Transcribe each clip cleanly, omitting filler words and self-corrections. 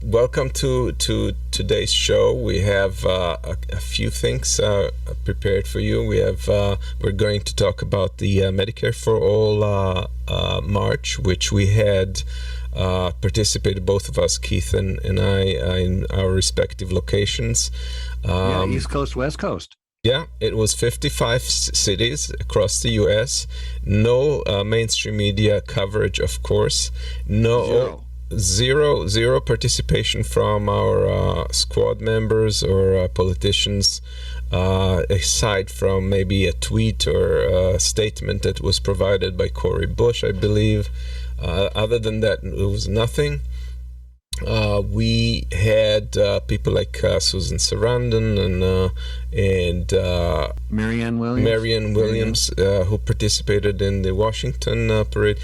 Welcome to today's show. We have a few things prepared for you. We're going to talk about the Medicare for All March, which we had participated, both of us, Keith and I, in our respective locations. East Coast, West Coast. Yeah, it was 55 cities across the U.S. No mainstream media coverage, of course. Zero participation from our squad members or politicians, aside from maybe a tweet or a statement that was provided by Cori Bush, I believe. Other than that, it was nothing. We had people like Susan Sarandon and Marianne Williams, who participated in the Washington parade.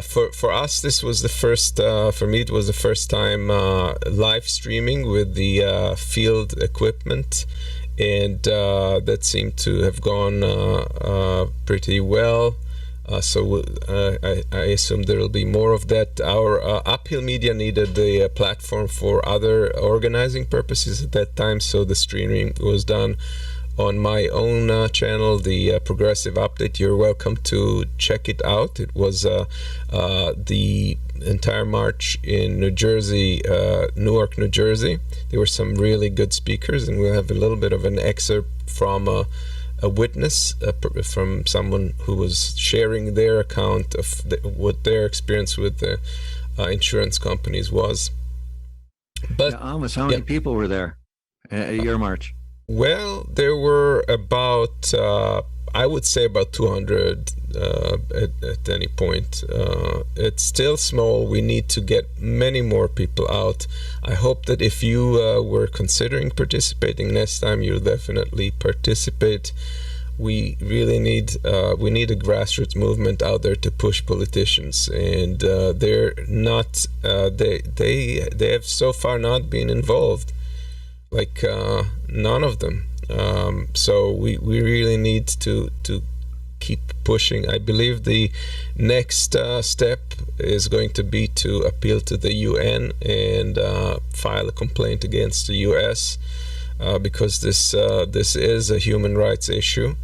For us, this was the first. For me, it was the first time live streaming with the field equipment, and that seemed to have gone pretty well. So I assume there will be more of that. Our Uphill Media needed the platform for other organizing purposes at that time, so the streaming was done on my own channel, the Progressive Update. You're welcome to check it out. It was the entire march in New Jersey, Newark, New Jersey. There were some really good speakers, and we'll have a little bit of an excerpt from a witness from someone who was sharing their account of what their experience with the insurance companies was. But almost how many people were there at your march? Well, there were about, I would say about 200 at any point. It's still small. We need to get many more people out. I hope that if you were considering participating next time, you'll definitely participate. We really need a grassroots movement out there to push politicians, and they're not. They have so far not been involved. Like none of them. So we really need to keep pushing. I believe the next step is going to be to appeal to the UN and file a complaint against the US because this is a human rights issue.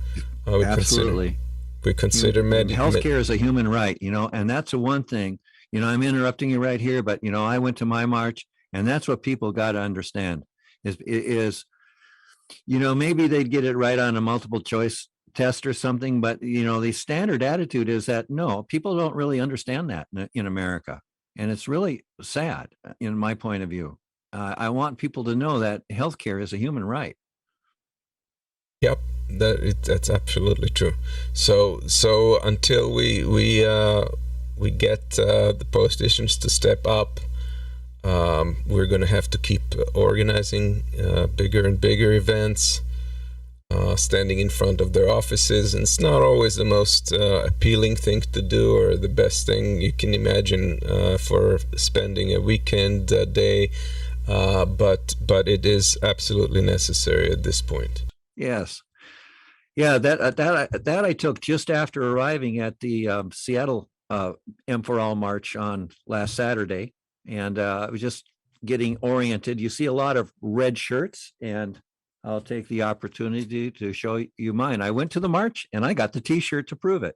Absolutely. We consider healthcare is a human right, and that's the one thing. I'm interrupting you right here, but I went to my march, and that's what people got to understand. Is maybe they'd get it right on a multiple choice test or something, but the standard attitude is that no, people don't really understand that in America, and it's really sad in my point of view. I want people to know that healthcare is a human right. Yep, that's absolutely true. So until we get the politicians to step up, we're going to have to keep organizing bigger and bigger events, standing in front of their offices. And it's not always the most appealing thing to do or the best thing you can imagine for spending a weekend day, but it is absolutely necessary at this point. Yes. Yeah, that I took just after arriving at the Seattle M for All March on last Saturday. And I was just getting oriented. You see a lot of red shirts, and I'll take the opportunity to show you mine. I went to the march, and I got the T-shirt to prove it.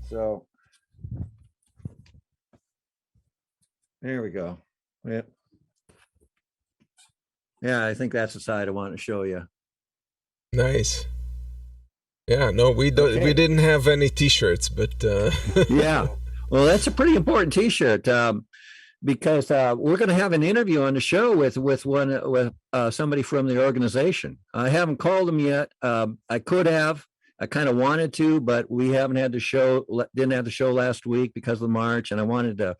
So there we go. Yeah, I think that's the side I want to show you. Nice. Yeah, no, we don't. Okay. We didn't have any T-shirts, but yeah. Well, that's a pretty important T-shirt because we're going to have an interview on the show with somebody from the organization. I haven't called them yet. I could have. I kind of wanted to, but we haven't had the show. Didn't have the show last week because of the march, and I wanted to,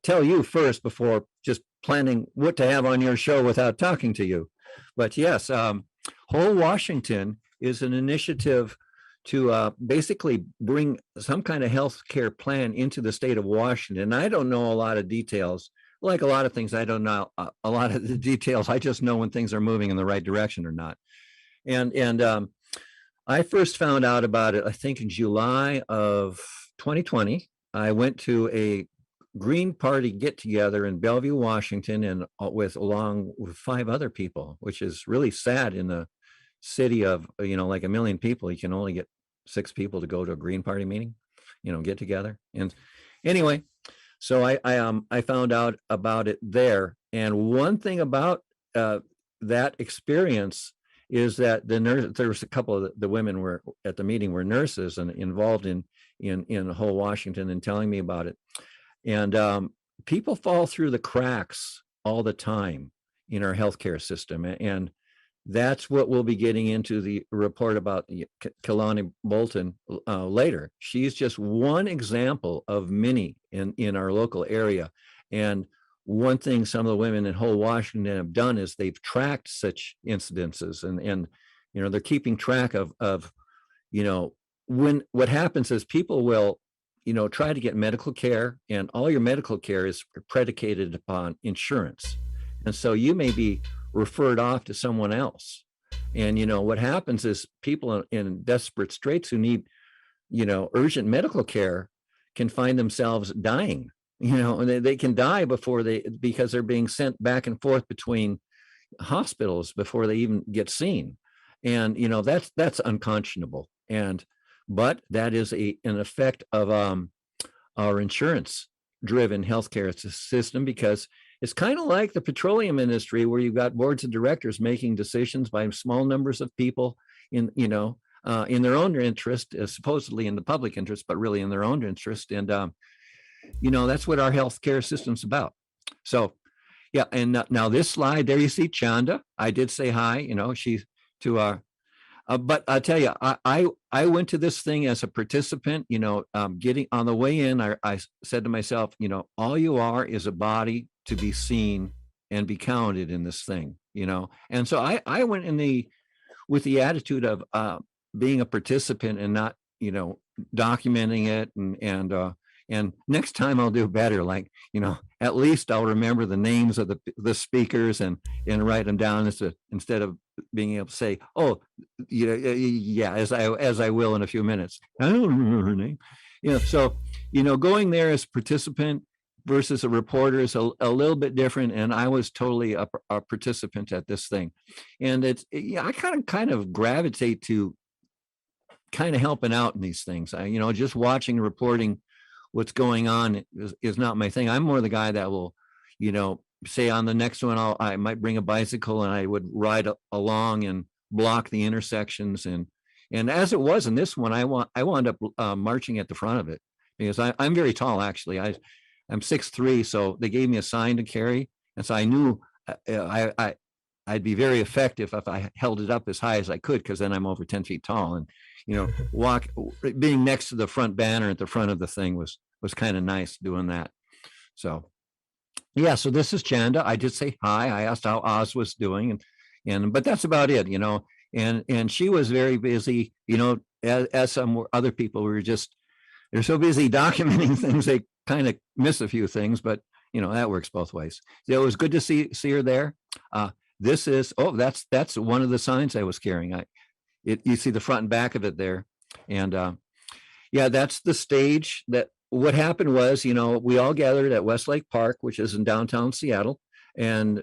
tell you first before just planning what to have on your show without talking to you. But yes, Whole Washington is an initiative to basically bring some kind of health care plan into the state of Washington. I don't know a lot of details. Like a lot of things, I don't know a lot of the details. I just know when things are moving in the right direction or not. And I first found out about it, I think, in July of 2020. I went to a Green Party get together in Bellevue, Washington, and along with 5 other people, which is really sad in the city of, like 1 million people. You can only get 6 people to go to a Green Party meeting, get together. And anyway, so I found out about it there. And one thing about that experience is that there was a couple of the women were at the meeting were nurses and involved in whole Washington and telling me about it. And people fall through the cracks all the time in our healthcare system. And that's what we'll be getting into the report about Kalani Bolton later. She's just one example of many in our local area. And one thing some of the women in whole Washington have done is they've tracked such incidences, and they're keeping track of when what happens is people will try to get medical care, and all your medical care is predicated upon insurance. And so you may be referred off to someone else. And, what happens is people in desperate straits who need, urgent medical care can find themselves dying, and they can die because they're being sent back and forth between hospitals before they even get seen. And, that's unconscionable. But that is an effect of our insurance-driven healthcare system, because it's kind of like the petroleum industry, where you've got boards of directors making decisions by small numbers of people in their own interest, supposedly in the public interest, but really in their own interest. And that's what our healthcare system's about. So, yeah. And now this slide there, you see Chanda. I did say hi. She's to our. But I tell you, I went to this thing as a participant. Getting on the way in, I said to myself, all you are is a body to be seen and be counted in this thing. And so I went with the attitude of being a participant and not documenting it, and next time I'll do better. Like, at least I'll remember the names of the speakers and write them down instead of being able to say, oh, yeah, as I will in a few minutes. I don't remember her name. So, going there as participant versus a reporter is a little bit different. And I was totally a participant at this thing. And I kind of gravitate to kind of helping out in these things. Just watching, reporting what's going on is not my thing. I'm more the guy that will, say on the next one, I might bring a bicycle and I would ride along and block the intersections. And as it was in this one, I wound up marching at the front of it, because I'm very tall, actually. I'm 6'3", so they gave me a sign to carry. And so I knew I'd be very effective if I held it up as high as I could, because then I'm over 10 feet tall. And, being next to the front banner at the front of the thing was kind of nice doing that. So, yeah, so this is Chanda. I did say hi. I asked how Oz was doing, but that's about it, and she was very busy, as some other people were they're so busy documenting things, they kind of miss a few things, but that works both ways. So it was good to see her there. This is, that's one of the signs I was carrying. You see the front and back of it there. And yeah, that's the stage. That what happened was, we all gathered at Westlake Park, which is in downtown Seattle, and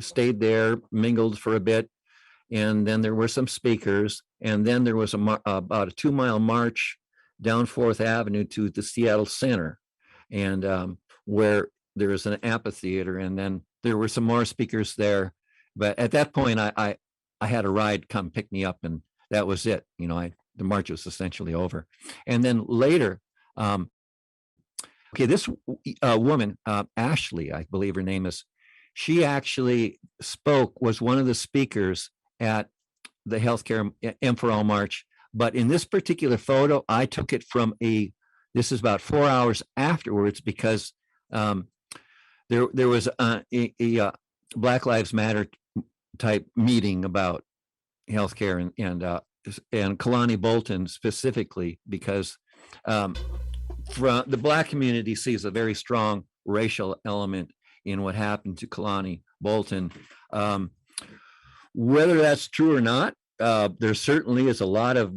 stayed there, mingled for a bit. And then there were some speakers. And then there was about a 2-mile march down 4th Avenue to the Seattle Center, and where there was an amphitheater. And then there were some more speakers there. But at that point, I had a ride come pick me up, and that was it. The march was essentially over. And then later, this woman, Ashley, I believe her name is, she actually was one of the speakers at the Healthcare M for All March. But in this particular photo, I took it from this is about 4 hours afterwards, because there was a Black Lives Matter type meeting about healthcare, and Kalani Bolton specifically, because from the Black community sees a very strong racial element in what happened to Kalani Bolton. Whether that's true or not, there certainly is a lot of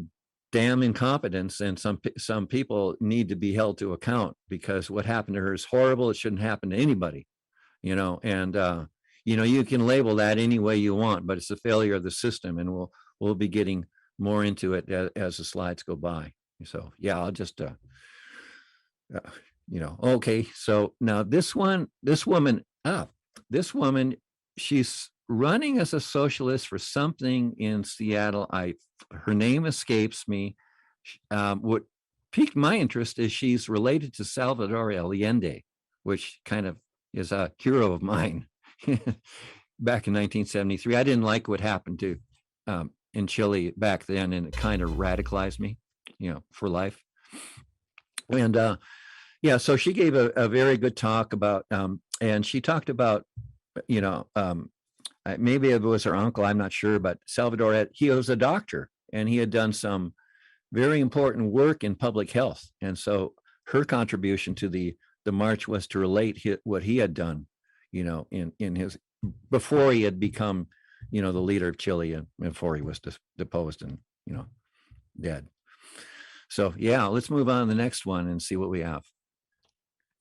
damn incompetence, and some people need to be held to account, because what happened to her is horrible. It shouldn't happen to anybody, and you can label that any way you want, but it's a failure of the system, and we'll be getting more into it as the slides go by. So yeah, I'll just okay. So now this woman, she's running as a socialist for something in Seattle. Her name escapes me. What piqued my interest is she's related to Salvador Allende, which kind of is a hero of mine. Back in 1973, I didn't like what happened to in Chile back then, and it kind of radicalized me, for life. And so she gave a very good talk about, and she talked about, maybe it was her uncle, I'm not sure, but Salvador, he was a doctor, and he had done some very important work in public health. And so her contribution to the march was to relate what he had done, in his, before he had become, the leader of Chile, and before he was deposed and, dead. So yeah, let's move on to the next one and see what we have.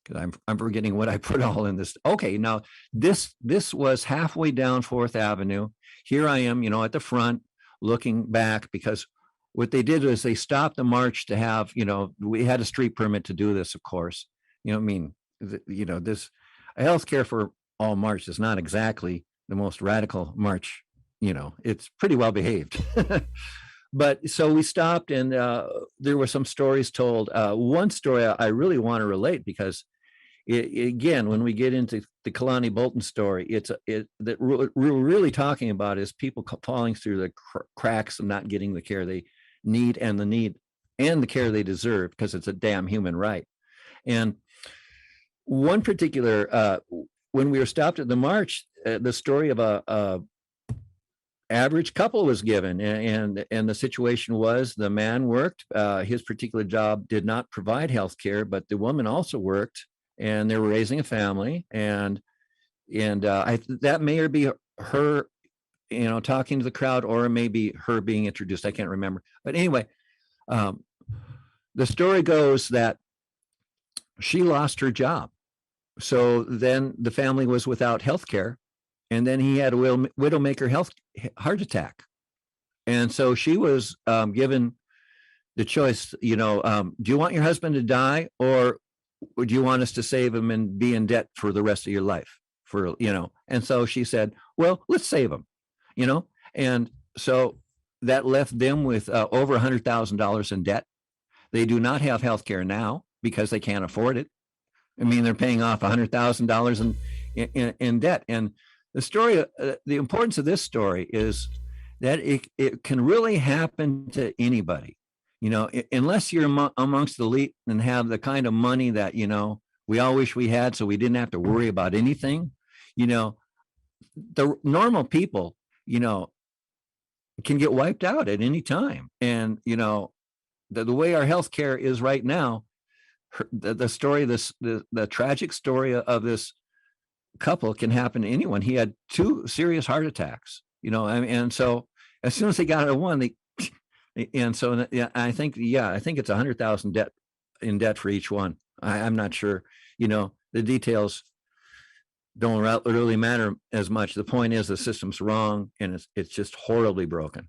Because I'm forgetting what I put all in this. Okay, now this was halfway down 4th Avenue. Here I am, at the front, looking back, because what they did was they stopped the march to have, we had a street permit to do this, of course. This healthcare for all march is not exactly the most radical march. It's pretty well behaved. But so we stopped, and there were some stories told. One story I really want to relate, because again, when we get into the Kalani Bolton story, that we're really talking about is people falling through the cracks and not getting the care they need and the care they deserve, because it's a damn human right. And one particular, when we were stopped at the march, the story of a average couple was given, and the situation was, the man worked, his particular job did not provide health care, but the woman also worked, and they were raising a family, and that may be her, talking to the crowd, or maybe her being introduced. I can't remember, but anyway, the story goes that she lost her job, so then the family was without health care. And then he had a widowmaker heart attack. And so she was given the choice, do you want your husband to die, or would you want us to save him and be in debt for the rest of your life? And so she said, well, let's save him, And so that left them with over $100,000 in debt. They do not have health care now because they can't afford it. I mean, they're paying off $100,000 in debt. And the story, the importance of this story is that it can really happen to anybody, unless you're amongst the elite and have the kind of money that, we all wish we had, so we didn't have to worry about anything. The normal people, can get wiped out at any time. And, the way our healthcare is right now, the story, the tragic story of this couple can happen to anyone. He had 2 serious heart attacks, and so as soon as they got out of one, and so I think it's 100,000 in debt for each one. I'm not sure, the details don't really matter as much. The point is the system's wrong, and it's just horribly broken.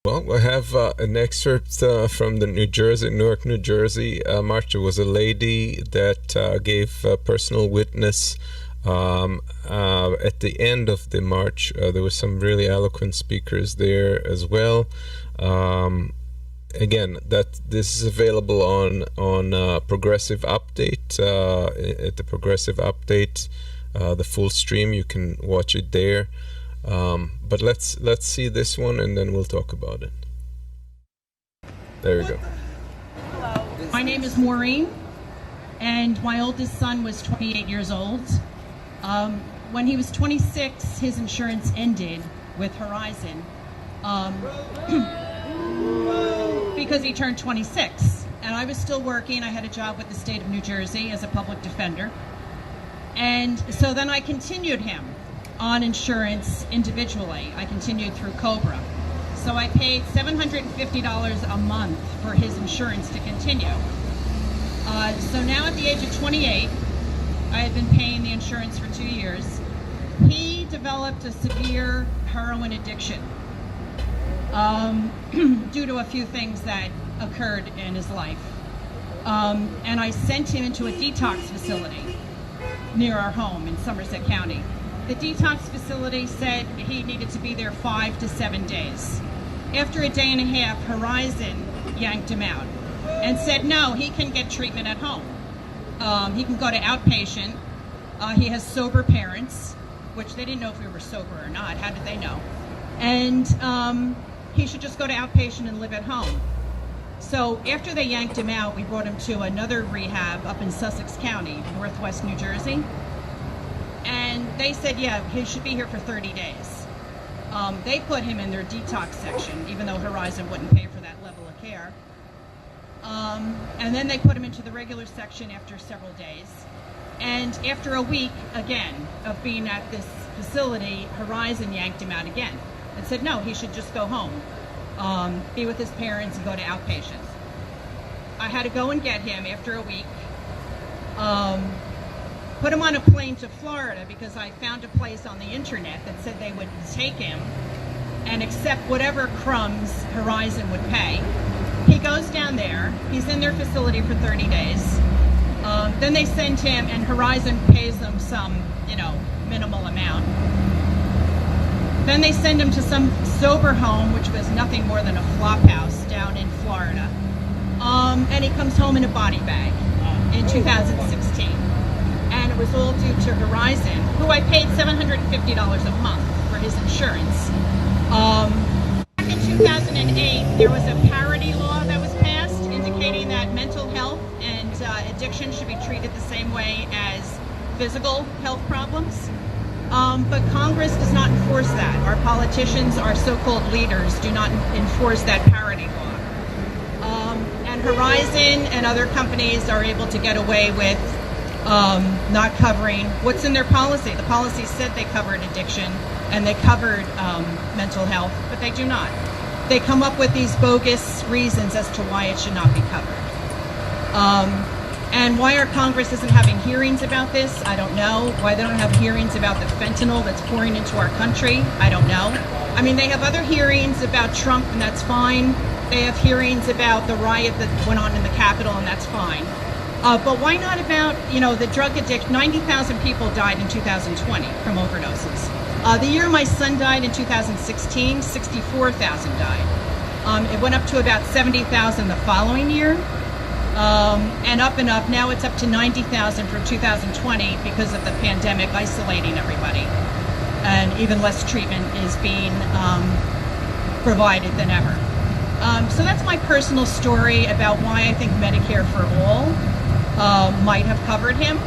Well, we have an excerpt from the Newark, New Jersey march. There was a lady that gave personal witness. At the end of the march, there were some really eloquent speakers there as well. Again, that this is available on Progressive Update. At the Progressive Update, the full stream, you can watch it there. But let's see this one, and then we'll talk about it. There we go. Hello, my name is Maureen, and my oldest son was 28 years old. When he was 26, his insurance ended with Horizon because he turned 26. And I was still working. I had a job with the state of New Jersey as a public defender. And so then I continued him on insurance individually. I continued through COBRA. So I paid $750 a month for his insurance to continue. So now at the age of 28, I had been paying the insurance for 2 years. He developed a severe heroin addiction due to a few things that occurred in his life. And I sent him into a detox facility near our home in Somerset County. The detox facility said he needed to be there 5 to 7 days. After a day and a half, Horizon yanked him out and said, no, he can get treatment at home. He can go to outpatient. He has sober parents, which they didn't know if we were sober or not. How did they know? And he should just go to outpatient and live at home. So after they yanked him out, we brought him to another rehab up in Sussex County, Northwest New Jersey. And they said, yeah, he should be here for 30 days. They put him in their detox section, even though Horizon wouldn't pay for that level of care. And then they put him into the regular section after several days. And after a week, again, of being at this facility, Horizon yanked him out again and said, no, he should just go home, be with his parents and go to outpatient. I had to go and get him after a week, put him on a plane to Florida because I found a place on the internet that said they would take him and accept whatever crumbs Horizon would pay. He goes down there, he's in their facility for 30 days. Then they send him, and Horizon pays them some, minimal amount. Then they send him to some sober home, which was nothing more than a flop house down in Florida. And he comes home in a body bag in 2016. And it was all due to Horizon, who I paid $750 a month for his insurance. Back in 2008, there was a parity law that was passed indicating that mental health and addiction should be treated the same way as physical health problems. But Congress does not enforce that. Our politicians, our so-called leaders, do not enforce that parity law. And Horizon and other companies are able to get away with not covering what's in their policy. The policy said they covered addiction and they covered mental health, but they do not. They come up with these bogus reasons as to why it should not be covered. And why our Congress isn't having hearings about this, I don't know. Why they don't have hearings about the fentanyl that's pouring into our country, I don't know. I mean, they have other hearings about Trump, and that's fine. They have hearings about the riot that went on in the Capitol, and that's fine. But why not about, the drug addiction? 90,000 people died in 2020 from overdoses. The year my son died in 2016, 64,000 died. It went up to about 70,000 the following year. And up. Now it's up to 90,000 for 2020 because of the pandemic isolating everybody. And even less treatment is being provided than ever. So that's my personal story about why I think Medicare for All might have covered him.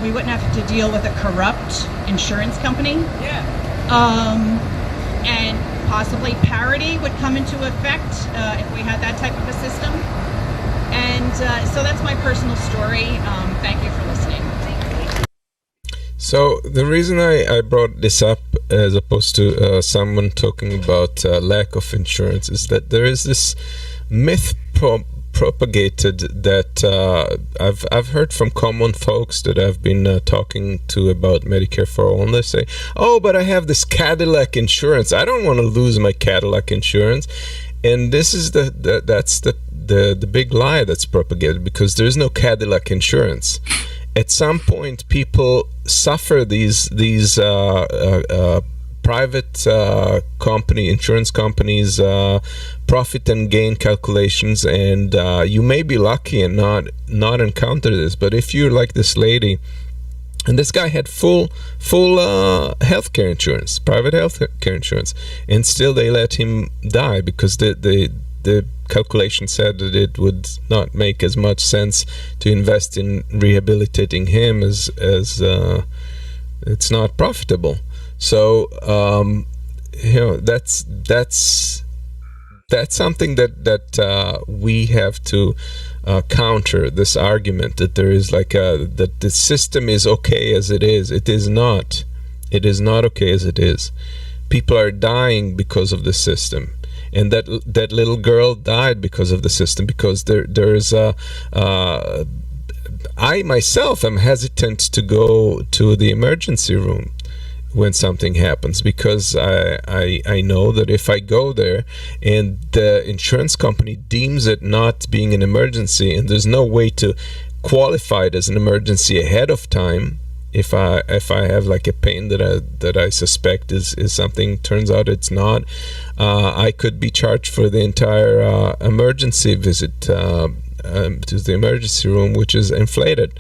We wouldn't have to deal with a corrupt insurance company. And possibly parity would come into effect if we had that type of a system. And so that's my personal story. Thank you for listening. So the reason I brought this up as opposed to someone talking about lack of insurance is that there is this myth propagated that I've heard from common folks that I've been talking to about Medicare for All, and they say, oh, but I have this Cadillac insurance. I don't want to lose my Cadillac insurance. And this is that's the big lie that's propagated, because there's no Cadillac insurance. At some point, people suffer these private insurance companies profit and gain calculations, and you may be lucky and not encounter this. But if you're like this lady, and this guy had full healthcare insurance, private healthcare insurance, and still they let him die because the calculation said that it would not make as much sense to invest in rehabilitating him as it's not profitable. So that's something that we have to counter, this argument that there is that the system is okay as it is. It is not. It is not okay as it is. People are dying because of the system. and that little girl died because of the system, because there is a I myself am hesitant to go to the emergency room when something happens, because I know that if I go there and the insurance company deems it not being an emergency, and there's no way to qualify it as an emergency ahead of time, if I have like a pain that I suspect is something, turns out it's not, I could be charged for the entire emergency visit to the emergency room, which is inflated.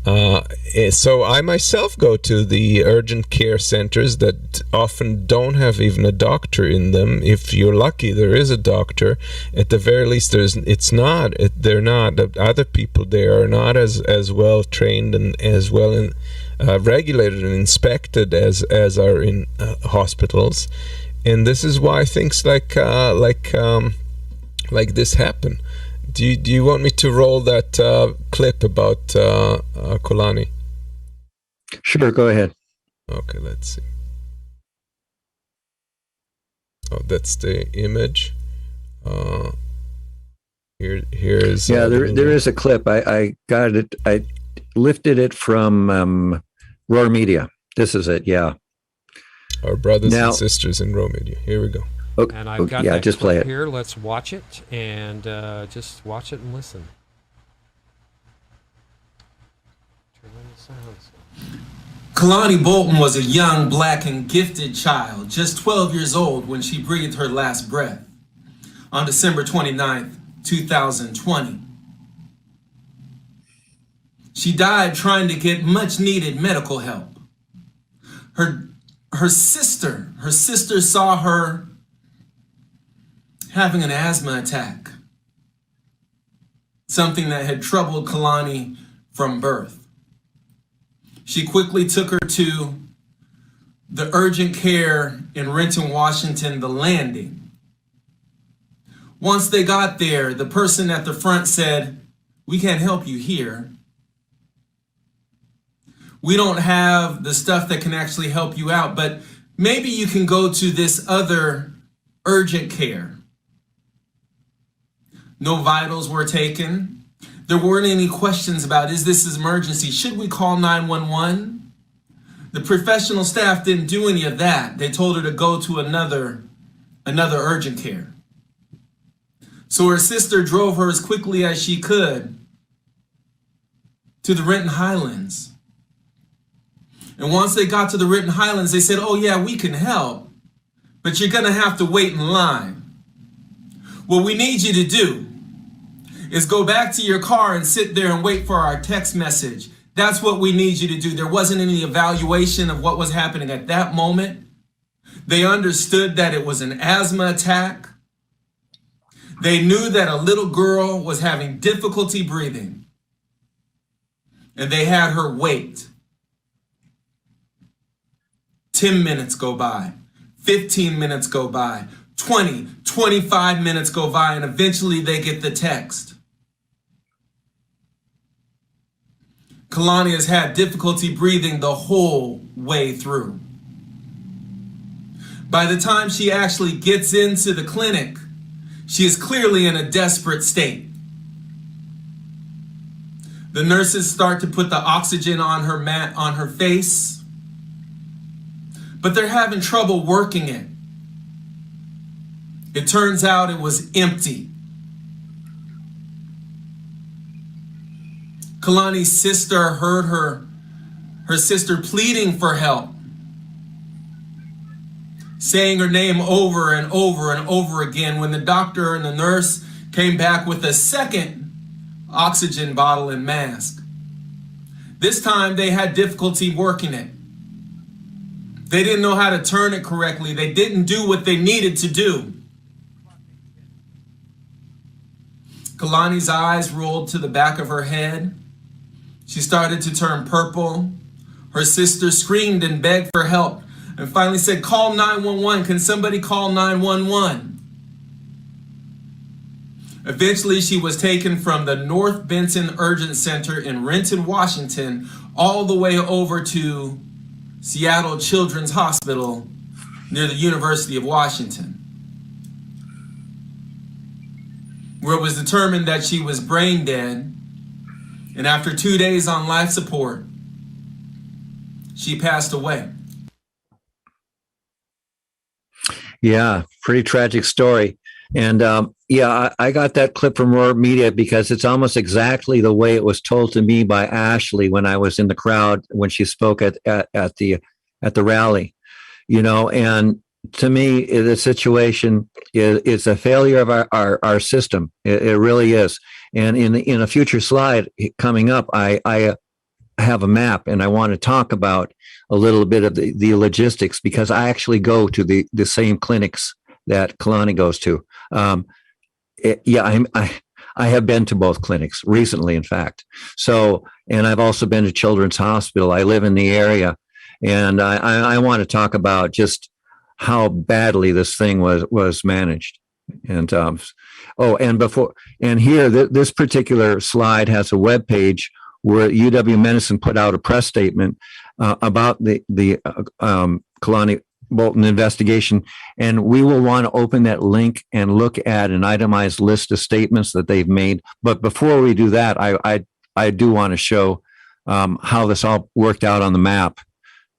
So I myself go to the urgent care centers that often don't have even a doctor in them. If you're lucky, there is a doctor. At the very least, they're not. Other people there are not as well trained and as well regulated and inspected as are in hospitals. And this is why things like this happen. Do you want me to roll that clip about Kolani? Sure, go ahead. Okay, let's see. Oh, that's the image. Here is. Yeah, there is a clip. I got it. I lifted it from Roar Media. This is it. Yeah. Our brothers and sisters in Roar Media. Here we go. Okay. And I've got that just play it here. Let's watch it and just watch it and listen. Turn on the sounds. Kalani Bolton was a young, black, and gifted child, just 12 years old when she breathed her last breath on December 29th, 2020. She died trying to get much-needed medical help. Her sister saw her having an asthma attack, something that had troubled Kalani from birth. She quickly took her to the urgent care in Renton, Washington, the Landing. Once they got there, the person at the front said, "We can't help you here. We don't have the stuff that can actually help you out, but maybe you can go to this other urgent care." No vitals were taken. There weren't any questions about, is this an emergency? Should we call 911? The professional staff didn't do any of that. They told her to go to another urgent care. So her sister drove her as quickly as she could to the Renton Highlands. And once they got to the Renton Highlands, they said, "Oh yeah, we can help, but you're gonna have to wait in line. What we need you to do is go back to your car and sit there and wait for our text message. That's what we need you to do." There wasn't any evaluation of what was happening at that moment. They understood that it was an asthma attack. They knew that a little girl was having difficulty breathing, and they had her wait. 10 minutes go by, 15 minutes go by, 20, 25 minutes go by, and eventually they get the text. Kalani has had difficulty breathing the whole way through. By the time she actually gets into the clinic, she is clearly in a desperate state. The nurses start to put the oxygen on her face, but they're having trouble working it. It turns out it was empty. Kalani's sister heard her sister pleading for help, saying her name over and over and over again, when the doctor and the nurse came back with a second oxygen bottle and mask. This time they had difficulty working it. They didn't know how to turn it correctly. They didn't do what they needed to do. Kalani's eyes rolled to the back of her head. She started to turn purple. Her sister screamed and begged for help and finally said, "Call 911. Can somebody call 911? Eventually, she was taken from the North Benton Urgent Center in Renton, Washington, all the way over to Seattle Children's Hospital near the University of Washington. where it was determined that she was brain dead. And after 2 days on life support, she passed away. Yeah, pretty tragic story. And I got that clip from Roar Media because it's almost exactly the way it was told to me by Ashley when I was in the crowd when she spoke at the rally. And to me, the situation is a failure of our system. It really is. And in a future slide coming up, I have a map, and I want to talk about a little bit of the logistics, because I actually go to the same clinics that Kalani goes to. I have been to both clinics recently, in fact. So, and I've also been to Children's Hospital. I live in the area, and I want to talk about just how badly this thing was managed. And this particular slide has a web page where UW Medicine put out a press statement about the Kalani Bolton investigation, and we will want to open that link and look at an itemized list of statements that they've made. But before we do that, I do want to show how this all worked out on the map,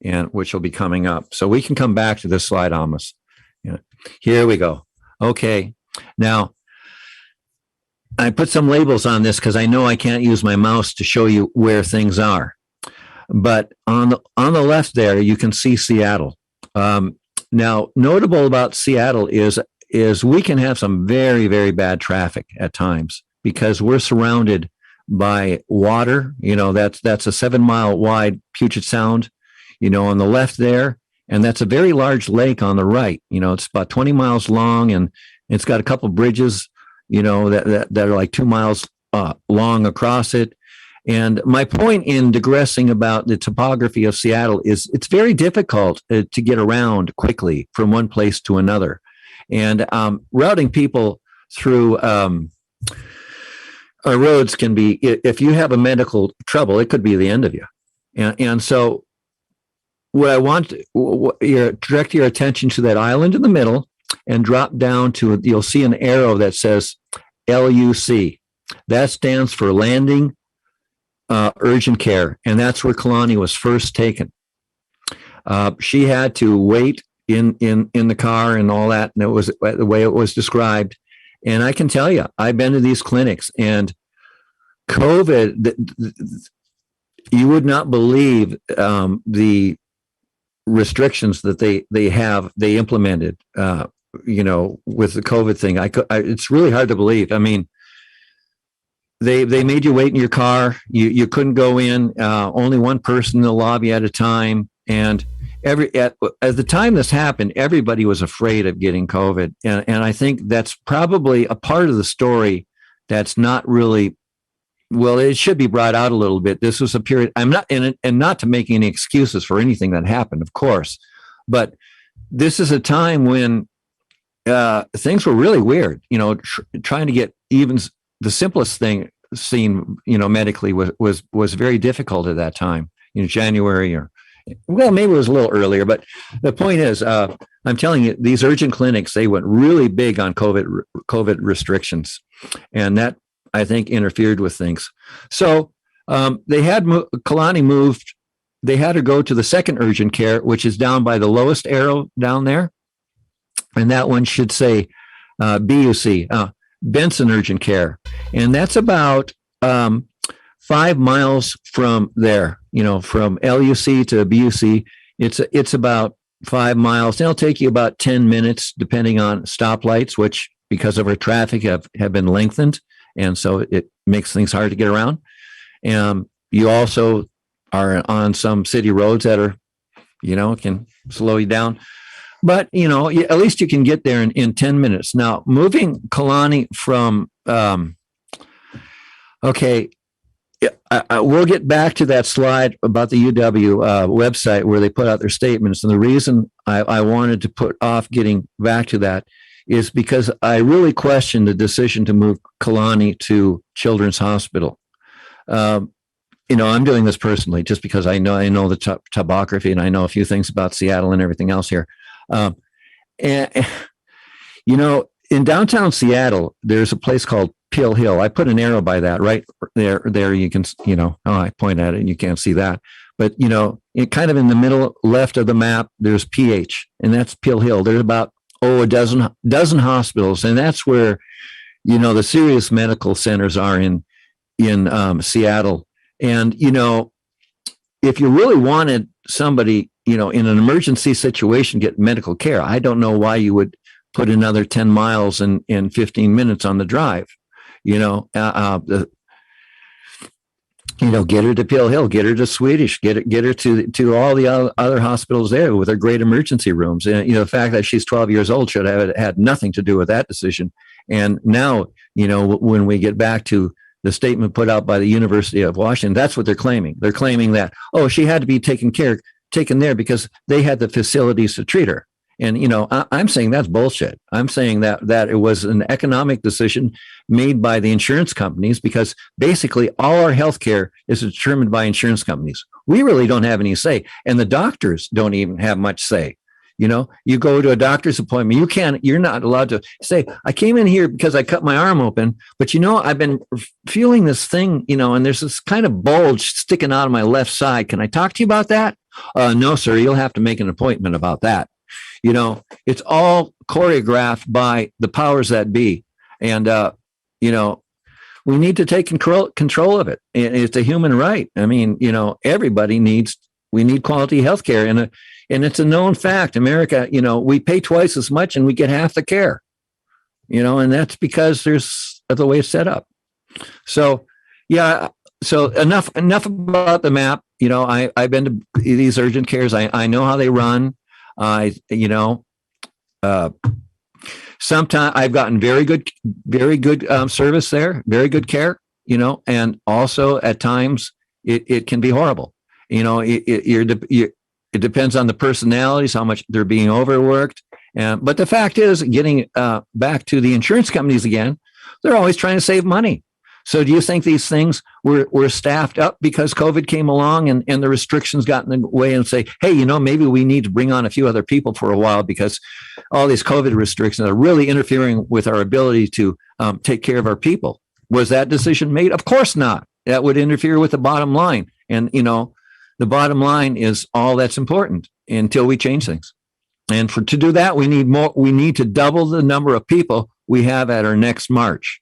and which will be coming up. So we can come back to this slide, Amos. Yeah. Here we go. Okay. Now, I put some labels on this because I know I can't use my mouse to show you where things are. But on the left there, you can see Seattle. Now, notable about Seattle is we can have some very, very bad traffic at times because we're surrounded by water. That's a 7-mile wide Puget Sound, on the left there. And that's a very large lake on the right. It's about 20 miles long, and it's got a couple bridges, that are like 2 miles long across it. And my point in digressing about the topography of Seattle is it's very difficult to get around quickly from one place to another. And routing people through our roads can be, if you have a medical trouble, it could be the end of you. And so what I want to direct your attention to that island in the middle and drop down to, you'll see an arrow that says LUC. That stands for Landing Urgent Care, and that's where Kalani was first taken. She had to wait in the car and all that, and it was the way it was described. And I can tell you, I've been to these clinics, and COVID, you would not believe the restrictions that they implemented, with the COVID thing. It's really hard to believe. I mean, they made you wait in your car. You couldn't go in. Only one person in the lobby at a time. And at the time this happened, everybody was afraid of getting COVID. And I think that's probably a part of the story that's not really, well, it should be brought out a little bit. This was a period, I'm not in it, and not to make any excuses for anything that happened, of course, but this is a time when things were really weird. Trying to get even the simplest thing seen, medically was very difficult at that time, January, or, well, maybe it was a little earlier, but the point is, I'm telling you, these urgent clinics, they went really big on COVID restrictions, and that, I think, interfered with things. So they had Kalani moved. They had her go to the second urgent care, which is down by the lowest arrow down there. And that one should say BUC, Benson Urgent Care. And that's about 5 miles from there, from LUC to BUC. It's about 5 miles. It'll take you about 10 minutes, depending on stoplights, which, because of our traffic, have been lengthened. And so it makes things hard to get around. You also are on some city roads that are, can slow you down. But, at least you can get there in 10 minutes. Now, moving Kalani from, we'll get back to that slide about the UW website where they put out their statements. And the reason I wanted to put off getting back to that is because I really question the decision to move Kalani to Children's Hospital. I'm doing this personally just because I know the topography, and I know a few things about Seattle and everything else here. in downtown Seattle, there's a place called Pill Hill. I put an arrow by that right there. There you can, I point at it and you can't see that. But, kind of in the middle left of the map, there's PH, and that's Pill Hill. There's about, a dozen hospitals. And that's where, the serious medical centers are in Seattle. And, if you really wanted somebody, in an emergency situation, get medical care, I don't know why you would put another 10 miles in 15 minutes on the drive. Get her to Pill Hill, get her to Swedish, get her to all the other hospitals there with their great emergency rooms. And, the fact that she's 12 years old should have had nothing to do with that decision. And now, when we get back to the statement put out by the University of Washington, that's what they're claiming. They're claiming that, she had to be taken there because they had the facilities to treat her. And, I'm saying that's bullshit. I'm saying that it was an economic decision made by the insurance companies, because basically all our healthcare is determined by insurance companies. We really don't have any say. And the doctors don't even have much say. You go to a doctor's appointment, you're not allowed to say, I came in here because I cut my arm open, but I've been feeling this thing, and there's this kind of bulge sticking out of my left side. Can I talk to you about that? No, sir, you'll have to make an appointment about that. It's all choreographed by the powers that be. And, we need to take control of it. It's a human right. I mean, we need quality health care. And it's a known fact. America, we pay twice as much and we get half the care, and that's because there's the way it's set up. So, yeah. So enough about the map. I've been to these urgent cares. I know how they run. Sometimes I've gotten very good service there, very good care, and also at times it can be horrible. It depends on the personalities, how much they're being overworked. But the fact is, getting back to the insurance companies again, they're always trying to save money. So do you think these things were staffed up because COVID came along and the restrictions got in the way and say, hey, maybe we need to bring on a few other people for a while because all these COVID restrictions are really interfering with our ability to take care of our people? Was that decision made? Of course not. That would interfere with the bottom line. And, the bottom line is all that's important until we change things. And to do that, we need to double the number of people we have at our next march.